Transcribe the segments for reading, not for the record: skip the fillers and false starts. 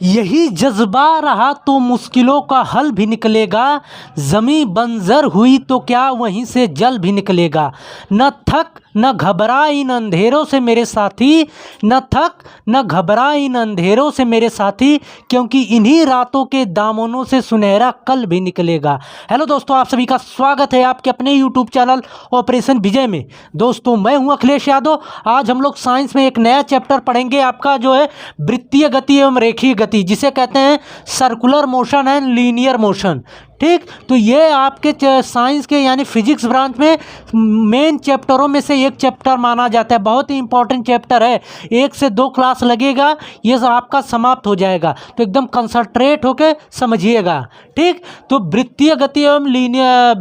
यही जज्बा रहा तो मुश्किलों का हल भी निकलेगा। ज़मीं बंजर हुई तो क्या वहीं से जल भी निकलेगा। न थक न घबरा इन अंधेरों से मेरे साथी, न थक न घबरा इन अंधेरों से मेरे साथी, क्योंकि इन्हीं रातों के दामनों से सुनहरा कल भी निकलेगा। हेलो दोस्तों, आप सभी का स्वागत है आपके अपने यूट्यूब चैनल ऑपरेशन विजय में। दोस्तों, मैं हूं अखिलेश यादव। आज हम लोग साइंस में एक नया चैप्टर पढ़ेंगे, आपका जो है वृत्तीय गति एवं रेखीय गति, जिसे कहते हैं circular motion and linear motion. ठीक, तो ये आपके साइंस के यानी फिजिक्स ब्रांच में मेन चैप्टरों में से एक चैप्टर माना जाता है। बहुत ही इंपॉर्टेंट चैप्टर है, 1 से 2 क्लास लगेगा, ये आपका समाप्त हो जाएगा। तो एकदम कंसंट्रेट होकर समझिएगा। ठीक, तो वृत्तीय गति एवं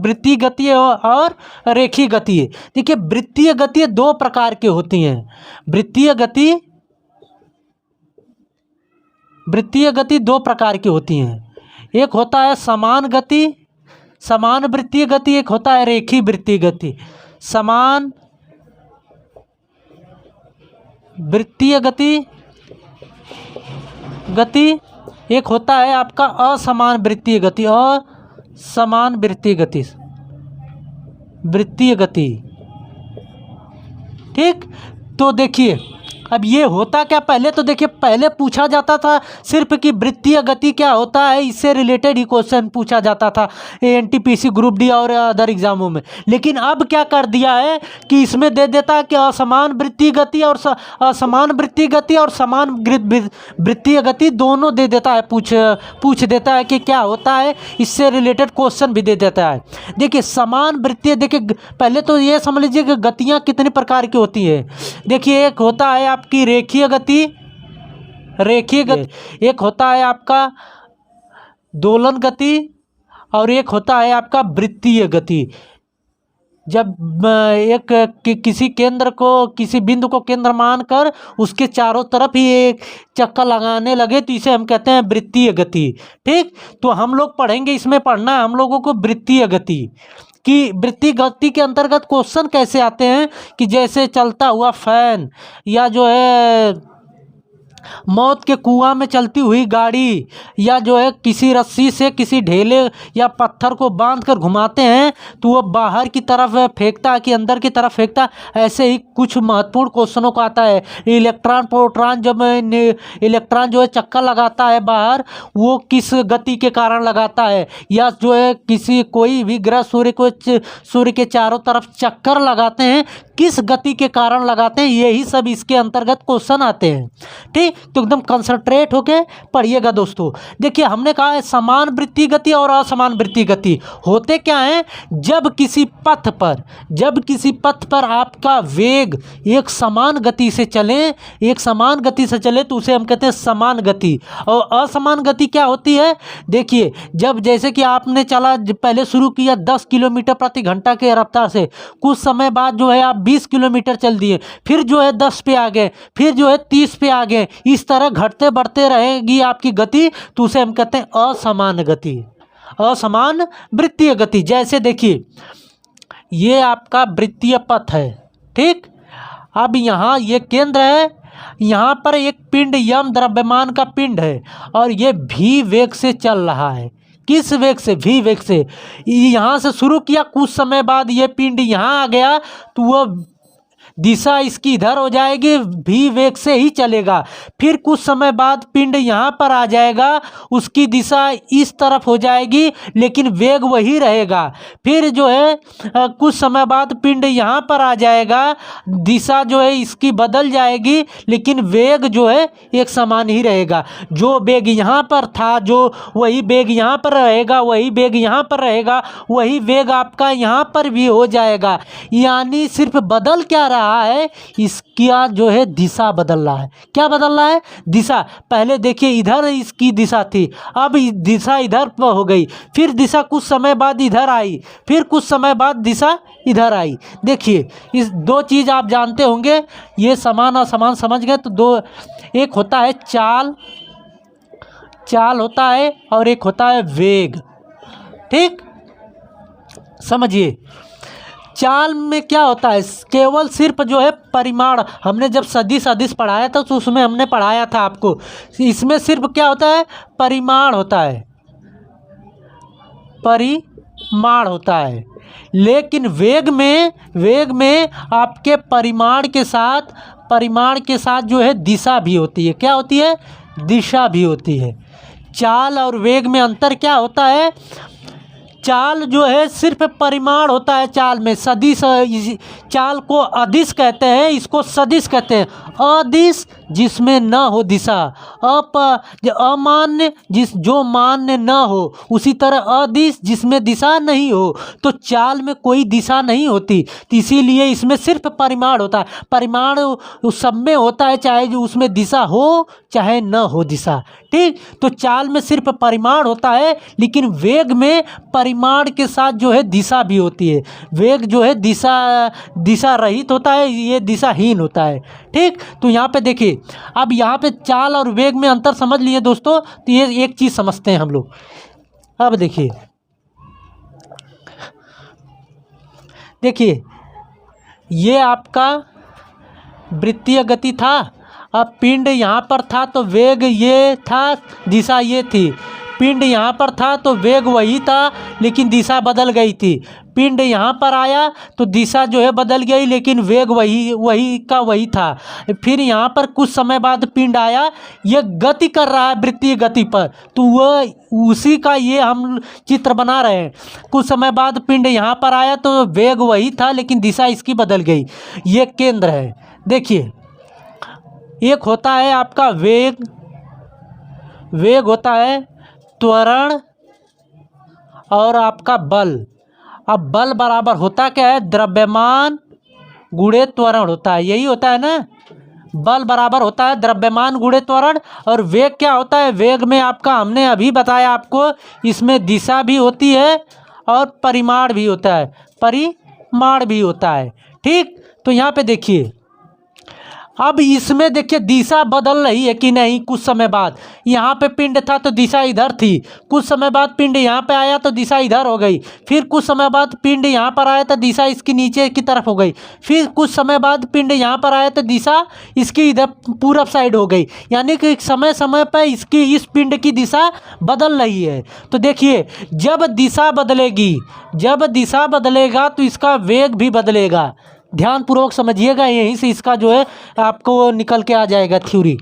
वृत्तीय गति और रेखीय गति। देखिए, वृत्तीय गति 2 प्रकार की होती हैं। वृत्तीय गति 2 प्रकार की होती हैं। एक होता है समान वृत्तीय गति, एक होता है रेखीय वृत्तीय गति। समान वृत्तीय गति एक होता है आपका असमान वृत्तीय गति। असमान वृत्तीय गति। ठीक, तो देखिए अब ये होता क्या, पहले तो देखिए, पहले पूछा जाता था सिर्फ कि वृत्तीय गति क्या होता है, इससे रिलेटेड ही क्वेश्चन पूछा जाता था एनटीपीसी ग्रुप डी और अदर एग्जामों में। लेकिन अब क्या कर दिया है कि इसमें दे देता है कि असमान वृत्तीय गति और असमान वृत्तीय गति और समान वृत्तीय गति दोनों दे देता है, पूछ देता है कि क्या होता है, इससे रिलेटेड क्वेश्चन भी दे देता है। देखिए समान वृत्तीय, देखिए पहले तो ये समझ लीजिए कि गतियाँ कितने प्रकार की होती हैं। देखिए, एक होता है आपकी रेखीय गति, एक होता है आपका दोलन गति, और एक होता है आपका वृत्तीय गति। जब किसी केंद्र को, किसी बिंदु को केंद्र मानकर उसके चारों तरफ ही एक चक्कर लगाने लगे तो इसे हम कहते हैं वृत्तीय गति। ठीक, तो हम लोग पढ़ेंगे, इसमें पढ़ना है हम लोगों को वृत्तीय गति कि वृत्तीय गति के अंतर्गत क्वेश्चन कैसे आते हैं, कि जैसे चलता हुआ फैन, या जो है मौत के कुआं में चलती हुई गाड़ी, या जो है किसी रस्सी से किसी ढेले या पत्थर को बांधकर घुमाते हैं तो वो बाहर की तरफ फेंकता है कि अंदर की तरफ फेंकता। ऐसे ही कुछ महत्वपूर्ण क्वेश्चनों को आता है। इलेक्ट्रॉन प्रोटॉन, जब इलेक्ट्रॉन जो है चक्कर लगाता है बाहर, वो किस गति के कारण लगाता है, या जो है कोई भी ग्रह सूर्य के चारों तरफ चक्कर लगाते हैं, किस गति के कारण लगाते हैं, यही सब इसके अंतर्गत क्वेश्चन आते हैं। ठीक, तो एकदम कंसंट्रेट होके पढ़िएगा दोस्तों। देखिए, हमने कहा है समान वृत्तीय गति और असमान वृत्तीय गति होते क्या हैं, जब किसी पथ पर आपका वेग एक समान गति से चले तो उसे हम कहते हैं समान गति। और असमान गति क्या होती है, देखिए जब जैसे कि आपने पहले शुरू किया 10 किलोमीटर प्रति घंटा के रफ्तार से, कुछ समय बाद जो है आप 20 किलोमीटर चल दिए, फिर जो है 10 पे आ गए, फिर जो है 30 पे आ गए, इस तरह घटते बढ़ते रहेगी आपकी गति, तो उसे हम कहते हैं असमान वृत्तीय गति। जैसे देखिए, ये आपका वृत्तीय पथ है। ठीक, अब यहाँ ये केंद्र है, यहाँ पर एक पिंड यम द्रव्यमान का पिंड है, और ये भी वेग से चल रहा है। किस वेग से? भी वेग से। यहाँ से शुरू किया, कुछ समय बाद ये पिंड यहाँ आ गया तो वह दिशा इसकी इधर हो जाएगी, भी वेग से ही चलेगा। फिर कुछ समय बाद पिंड यहाँ पर आ जाएगा, उसकी दिशा इस तरफ हो जाएगी, लेकिन वेग वही रहेगा। फिर जो है कुछ समय बाद पिंड यहाँ पर आ जाएगा, दिशा जो है इसकी बदल जाएगी, लेकिन वेग जो है एक समान ही रहेगा। जो वेग यहाँ पर था, जो वही वेग यहाँ पर रहेगा, वही वेग यहाँ पर रहेगा, वही वेग आपका यहाँ पर भी हो जाएगा। यानी सिर्फ बदल क्या रहा है, इसका जो है दिशा बदल रहा है। क्या बदल रहा है? दिशा। पहले देखिए इधर इसकी दिशा थी, अब दिशा इधर हो गई, फिर दिशा कुछ समय बाद इधर आई, फिर कुछ समय बाद दिशा इधर आई। देखिए, इस 2 चीज़ आप जानते होंगे, ये समान असमान समझ गए। तो 2, एक होता है चाल होता है, और एक होता है वेग। ठीक, समझिए। चाल में क्या होता है, केवल सिर्फ जो है परिमाण, हमने जब सदिश अदिश पढ़ाया था तो उसमें हमने पढ़ाया था आपको, इसमें सिर्फ क्या होता है, परिमाण होता है, परिमाण होता है। लेकिन वेग में आपके परिमाण के साथ जो है दिशा भी होती है। क्या होती है, दिशा भी होती है। चाल और वेग में अंतर क्या होता है, चाल जो है सिर्फ परिमाण होता है, चाल में सदिश, चाल को अदिश कहते हैं, इसको सदिश कहते हैं। अदिश जिसमें न हो दिशा, अमान्य जो मान्य न हो, उसी तरह अदिश जिसमें दिशा नहीं हो, तो चाल में कोई दिशा नहीं होती। तो इसीलिए इसमें सिर्फ परिमाण होता है। परिमाण उस सब में होता है, चाहे जो उसमें दिशा हो चाहे न हो दिशा, ठीक। तो चाल में सिर्फ परिमाण होता है, लेकिन वेग में परिमाण के साथ जो है दिशा भी होती है। वेग जो है दिशा रहित होता है, ये दिशाहीन होता है, ठीक। तो यहाँ पे देखिए, अब यहाँ पे चाल और वेग में अंतर समझ लिए दोस्तों। तो ये एक चीज़ समझते हैं हम लोग। अब देखिए ये आपका वृत्तीय गति था। अब पिंड यहाँ पर था तो वेग ये था, दिशा ये थी। पिंड यहाँ पर था तो वेग वही था, लेकिन दिशा बदल गई थी। पिंड यहाँ पर आया तो दिशा जो है बदल गई, लेकिन वेग वही था। फिर यहाँ पर कुछ समय बाद पिंड आया, ये गति कर रहा है वृत्तीय गति पर, तो वह उसी का ये हम चित्र बना रहे हैं। कुछ समय बाद पिंड यहाँ पर आया तो वेग वही था, लेकिन दिशा इसकी बदल गई। ये केंद्र है। देखिए, एक होता है आपका वेग होता है त्वरण और आपका बल। अब बल बराबर होता क्या है, द्रव्यमान गुणे त्वरण होता है, यही होता है ना। बल बराबर होता है द्रव्यमान गुणे त्वरण। और वेग क्या होता है, वेग में आपका हमने अभी बताया आपको, इसमें दिशा भी होती है और परिमाण भी होता है, ठीक। तो यहाँ पे देखिए, अब इसमें देखिए दिशा बदल रही है कि नहीं। कुछ समय बाद यहाँ पे पिंड था तो दिशा इधर थी, कुछ समय बाद पिंड यहाँ पे आया तो दिशा इधर हो गई। फिर कुछ समय बाद पिंड यहाँ पर आया तो दिशा इसकी नीचे की तरफ हो गई। फिर कुछ समय बाद पिंड यहाँ पर आया तो दिशा इसकी इधर पूरब साइड हो गई। यानी कि समय समय पर इस पिंड की दिशा बदल रही है। तो देखिए, जब दिशा बदलेगा तो इसका वेग भी बदलेगा। ध्यानपूर्वक समझिएगा, यहीं से इसका जो है आपको निकल के आ जाएगा थ्योरी।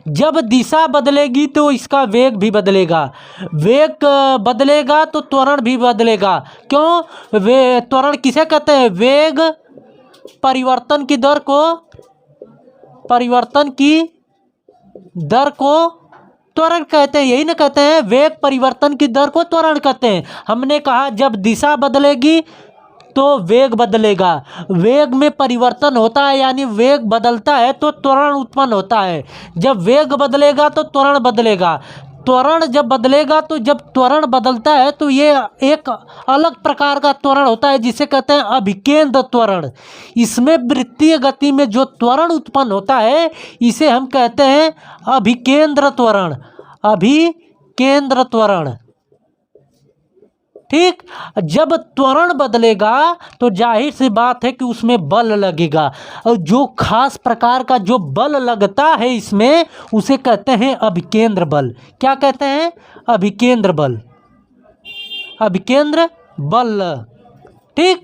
जब दिशा बदलेगी तो इसका वेग भी बदलेगा। वेग बदलेगा तो त्वरण भी बदलेगा। क्यों? त्वरण किसे कहते हैं? वेग परिवर्तन की दर को त्वरण कहते हैं, यही ना कहते हैं। वेग परिवर्तन की दर को त्वरण कहते हैं। हमने कहा जब दिशा बदलेगी तो वेग बदलेगा। वेग में परिवर्तन होता है, यानी वेग बदलता है तो त्वरण उत्पन्न होता है। जब वेग बदलेगा तो त्वरण बदलेगा। त्वरण जब बदलेगा तो जब त्वरण बदलता है तो ये एक अलग प्रकार का त्वरण होता है, जिसे कहते हैं अभिकेंद्र त्वरण। इसमें वृत्तीय गति में जो त्वरण उत्पन्न होता है इसे हम कहते हैं अभिकेंद्र त्वरण। ठीक। जब त्वरण बदलेगा तो जाहिर सी बात है कि उसमें बल लगेगा, और जो खास प्रकार का जो बल लगता है इसमें उसे कहते हैं अभिकेंद्र बल। क्या कहते हैं? अभिकेंद्र बल। ठीक।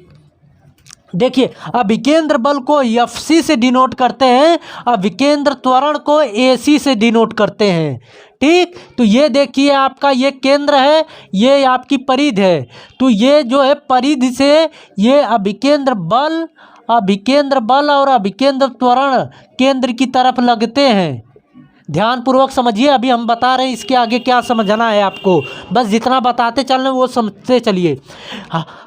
देखिए, अभिकेंद्र बल को एफसी से डिनोट करते हैं, अभिकेंद्र त्वरण को एसी से डिनोट करते हैं। ठीक। तो ये देखिए, आपका ये केंद्र है, ये आपकी परिधि है। तो ये जो है परिधि से ये अभिकेंद्र बल और अभिकेंद्र त्वरण केंद्र की तरफ लगते हैं। ध्यानपूर्वक समझिए, अभी हम बता रहे हैं, इसके आगे क्या समझना है आपको, बस जितना बताते चल रहे हैं वो समझते चलिए।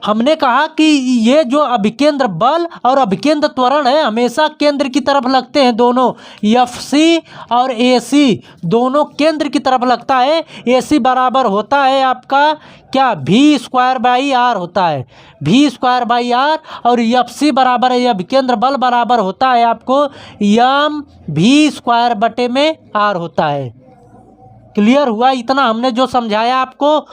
हमने कहा कि ये जो अभिकेंद्र बल और अभिकेंद्र त्वरण है हमेशा केंद्र की तरफ लगते हैं। दोनों एफसी और एसी दोनों केंद्र की तरफ लगता है। एसी बराबर होता है आपका क्या, V²/R होता है, V²/R। और एफसी बराबर है, अभिकेंद्र बल बराबर होता है आपको mv²/R होता है। क्लियर हुआ? इतना हमने जो समझाया आपको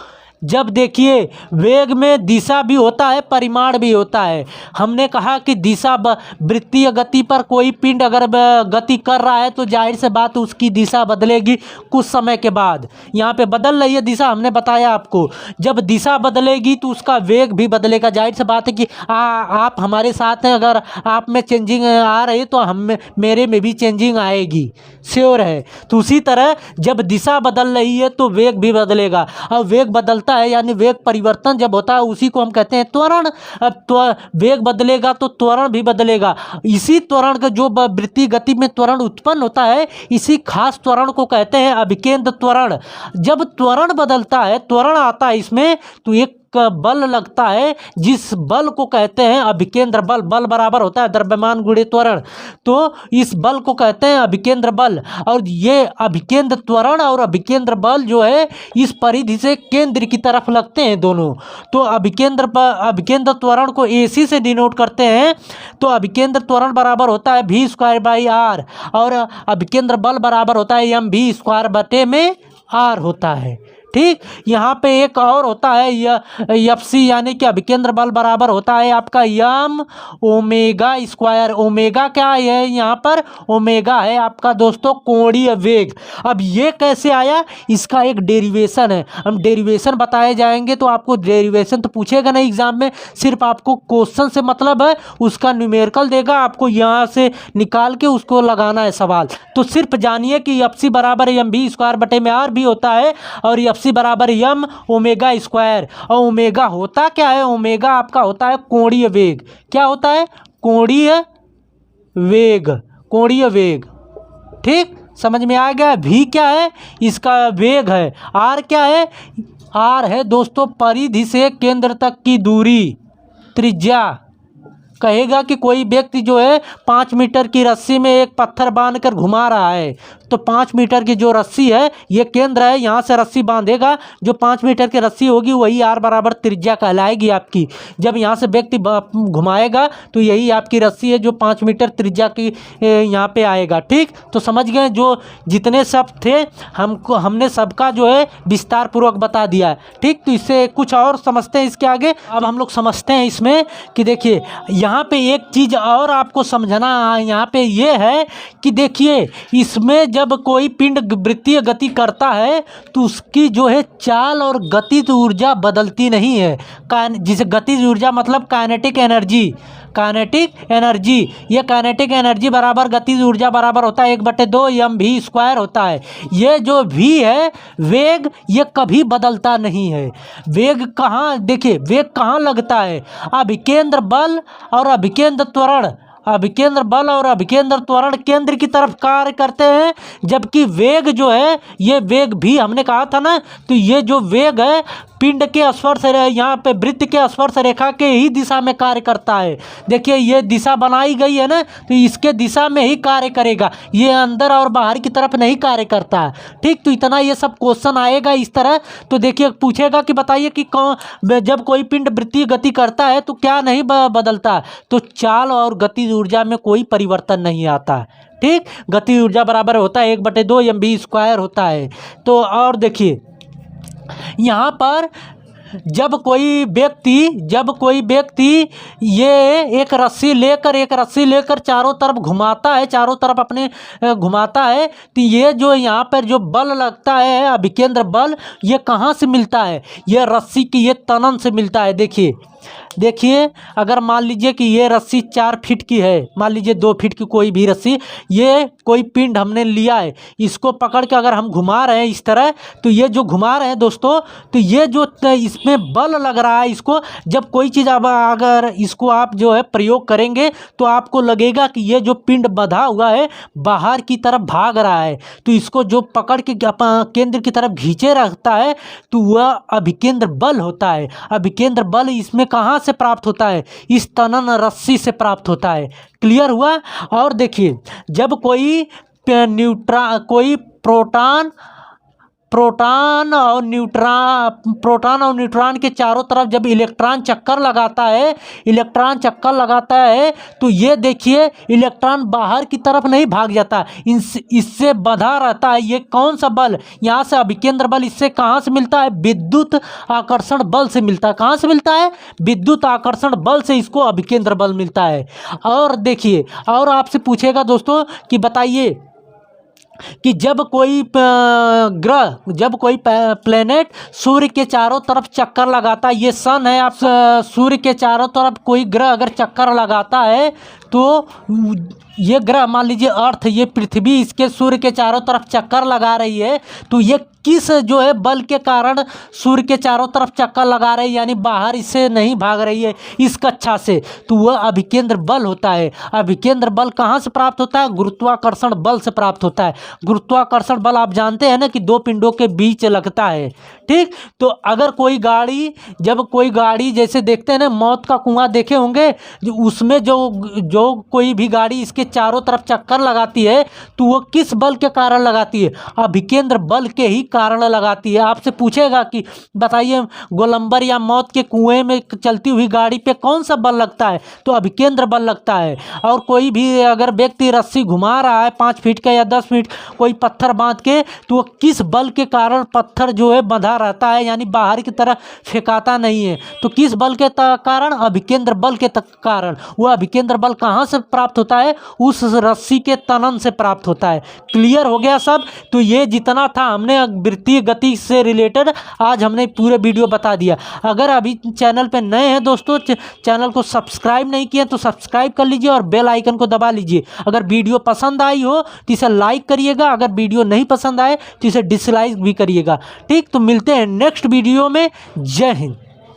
जब देखिए वेग में दिशा भी होता है, परिमाण भी होता है। हमने कहा कि दिशा वृत्तीय गति पर कोई पिंड अगर गति कर रहा है तो जाहिर से बात उसकी दिशा बदलेगी कुछ समय के बाद। यहाँ पे बदल रही है दिशा, हमने बताया आपको। जब दिशा बदलेगी तो उसका वेग भी बदलेगा। जाहिर से बात है कि आप हमारे साथ हैं, अगर आप में चेंजिंग आ रही तो हम में, मेरे में भी चेंजिंग आएगी, श्योर है। तो उसी तरह जब दिशा बदल रही है तो वेग भी बदलेगा, और वेग बदलता है यानी वेग परिवर्तन जब होता है उसी को हम कहते हैं त्वरण। अब वेग बदलेगा तो त्वरण भी बदलेगा। इसी त्वरण का जो वृत्तीय गति में त्वरण उत्पन्न होता है, इसी खास त्वरण को कहते हैं अभिकेंद्र त्वरण। जब त्वरण बदलता है, त्वरण आता है इसमें, तो एक बल लगता है, जिस बल को कहते हैं अभिकेंद्र बल। बल बराबर होता है द्रव्यमान गुणे त्वरण, तो इस बल को कहते हैं अभिकेंद्र बल। और ये अभिकेंद्र त्वरण और अभिकेंद्र बल जो है इस परिधि से केंद्र की तरफ लगते हैं दोनों। तो अभिकेंद्र त्वरण को AC से डिनोट करते हैं। तो अभिकेंद्र त्वरण बराबर होता है v²/r, और अभिकेंद्र बल बराबर होता है mv²/r होता है। ठीक, यहाँ पे एक और होता है FC, यानी कि अभिकेंद्र बल बराबर होता है आपका m⍵²। ओमेगा क्या है यहाँ पर? ओमेगा है आपका दोस्तों कोणीय वेग। अब ये कैसे आया, इसका एक डेरिवेशन है, हम डेरिवेशन बताए जाएंगे। तो आपको डेरिवेशन तो पूछेगा नहीं एग्जाम में, सिर्फ आपको क्वेश्चन से मतलब है, उसका न्यूमेरिकल देगा, आपको यहाँ से निकाल के उसको लगाना है सवाल। तो सिर्फ जानिए कि FC बराबर mv²/r भी होता है, और FC बराबर m⍵²। और ओमेगा होता क्या है? ओमेगा आपका होता है कोणीय वेग। क्या होता है? कोणीय वेग, कोणीय वेग। ठीक, समझ में आ गया। v क्या है? इसका वेग है। r क्या है? r है दोस्तों परिधि से केंद्र तक की दूरी, त्रिज्या। कहेगा कि कोई व्यक्ति जो है 5 मीटर की रस्सी में एक पत्थर बांधकर घुमा रहा है, तो 5 मीटर की जो रस्सी है ये केंद्र है, यहाँ से रस्सी बांधेगा, जो 5 मीटर की रस्सी होगी वही r बराबर त्रिज्या कहलाएगी आपकी। जब यहाँ से व्यक्ति घुमाएगा तो यही आपकी रस्सी है जो 5 मीटर त्रिज्या की यहाँ पे आएगा। ठीक, तो समझ गए। जो जितने शब्द थे हमने सबका जो है विस्तार पूर्वक बता दिया है। ठीक, तो इससे कुछ और समझते हैं इसके आगे। अब हम लोग समझते हैं इसमें कि देखिए यहाँ पे एक चीज़ और आपको समझना यहाँ पे ये है कि देखिए इसमें जब कोई पिंड वृत्तीय गति करता है तो उसकी जो है चाल और गतिज ऊर्जा बदलती नहीं है। जिसे गतिज ऊर्जा मतलब काइनेटिक एनर्जी, काइनेटिक एनर्जी, ये काइनेटिक एनर्जी बराबर गतिज ऊर्जा बराबर होता है 1/2 mv² होता है। ये जो v है वेग, ये कभी बदलता नहीं है। वेग कहाँ, देखिए वेग कहाँ लगता है? अभिकेंद्र बल और अभिकेंद्र त्वरण, अभिकेंद्र बल और अभिकेंद्र त्वरण केंद्र की तरफ कार्य करते हैं, जबकि वेग जो है ये वेग भी हमने कहा था ना, तो ये जो वेग है पिंड के स्पर्श यहाँ पे वृत्त के स्पर्श रेखा के ही दिशा में कार्य करता है। देखिए ये दिशा बनाई गई है ना, तो इसके दिशा में ही कार्य करेगा, ये अंदर और बाहर की तरफ नहीं कार्य करता है। ठीक, तो इतना ये सब क्वेश्चन आएगा इस तरह। तो देखिए पूछेगा कि बताइए कि जब कोई पिंड वृत्तीय गति करता है तो क्या नहीं बदलता? तो चाल और गतिज ऊर्जा में कोई परिवर्तन नहीं आता। ठीक, गति ऊर्जा बराबर होता है 1/2 mv² होता है। तो और देखिए यहाँ पर जब कोई व्यक्ति ये एक रस्सी लेकर चारों तरफ घुमाता है, चारों तरफ अपने घुमाता है, तो ये जो यहाँ पर जो बल लगता है अभिकेंद्र बल, ये कहाँ से मिलता है? ये रस्सी की ये तनन से मिलता है। देखिए अगर मान लीजिए कि ये रस्सी 4 फीट की है, मान लीजिए 2 फीट की कोई भी रस्सी, ये कोई पिंड हमने लिया है, इसको पकड़ के अगर हम घुमा रहे हैं इस तरह, तो ये जो घुमा रहे हैं दोस्तों, तो ये जो इसमें बल लग रहा है, इसको जब कोई चीज़ अगर इसको आप जो है प्रयोग करेंगे तो आपको लगेगा कि ये जो पिंड बंधा हुआ है बाहर की तरफ भाग रहा है, तो इसको जो पकड़ के केंद्र की तरफ खींचे रखता है तो वह अभिकेंद्र बल होता है। अभिकेंद्र बल इसमें कहाँ से प्राप्त होता है? इस तनन रस्सी से प्राप्त होता है। क्लियर हुआ? और देखिए जब कोई प्रोटॉन प्रोटॉन और न्यूट्रॉन के चारों तरफ जब इलेक्ट्रॉन चक्कर लगाता है तो ये देखिए इलेक्ट्रॉन बाहर की तरफ नहीं भाग जाता, इससे बंधा रहता है। ये कौन सा बल, यहाँ से अभिकेंद्र बल, इससे कहाँ से मिलता है? विद्युत आकर्षण बल से मिलता है। कहाँ से मिलता है? विद्युत आकर्षण बल से इसको अभिकेंद्र बल मिलता है। और देखिए, और आपसे पूछेगा दोस्तों कि बताइए कि जब कोई प्लेनेट सूर्य के चारों तरफ चक्कर लगाता है, ये सन है, आप सूर्य के चारों तरफ कोई ग्रह अगर चक्कर लगाता है तो ये ग्रह, मान लीजिए अर्थ, ये पृथ्वी इसके सूर्य के चारों तरफ चक्कर लगा रही है, तो ये किस जो है बल के कारण सूर्य के चारों तरफ चक्कर लगा रही है, यानी बाहर इससे नहीं भाग रही है इस कक्षा से, तो वह अभिकेंद्र बल होता है। अभिकेंद्र बल कहाँ से प्राप्त होता है? गुरुत्वाकर्षण बल से प्राप्त होता है। गुरुत्वाकर्षण बल आप जानते हैं ना कि दो पिंडों के बीच लगता है, ठीक। तो अगर कोई गाड़ी जैसे देखते हैं ना, मौत का कुआं देखे होंगे, उसमें जो कोई भी गाड़ी इसके चारों तरफ चक्कर लगाती है तो वो किस बल के कारण लगाती है? अभिकेंद्र बल के ही कारण लगाती है। आपसे पूछेगा कि बताइए गोलंबर या मौत के कुएं में चलती हुई गाड़ी पे कौन सा बल लगता है? तो अभिकेंद्र बल लगता है। और कोई भी अगर व्यक्ति रस्सी घुमा रहा है 5 फीट का या 10 फीट, कोई पत्थर बांध के, तो वो किस बल के कारण पत्थर जो है बंधा रहता है, यानी बाहर की तरफ फेंकाता नहीं है? तो किस बल के कारण? अभिकेंद्र बल के कारण। वह अभिकेंद्र बल कहाँ से प्राप्त होता है? उस रस्सी के तनन से प्राप्त होता है। क्लियर हो गया सब? तो ये जितना था हमने वृत्तीय गति से रिलेटेड आज हमने पूरे वीडियो बता दिया। अगर अभी चैनल पे नए हैं दोस्तों, चैनल को सब्सक्राइब नहीं किया तो सब्सक्राइब कर लीजिए और बेल आइकन को दबा लीजिए। अगर वीडियो पसंद आई हो तो इसे लाइक करिएगा, अगर वीडियो नहीं पसंद आए तो इसे डिसलाइक भी करिएगा, ठीक। तो मिलते हैं नेक्स्ट वीडियो में। जय हिंद।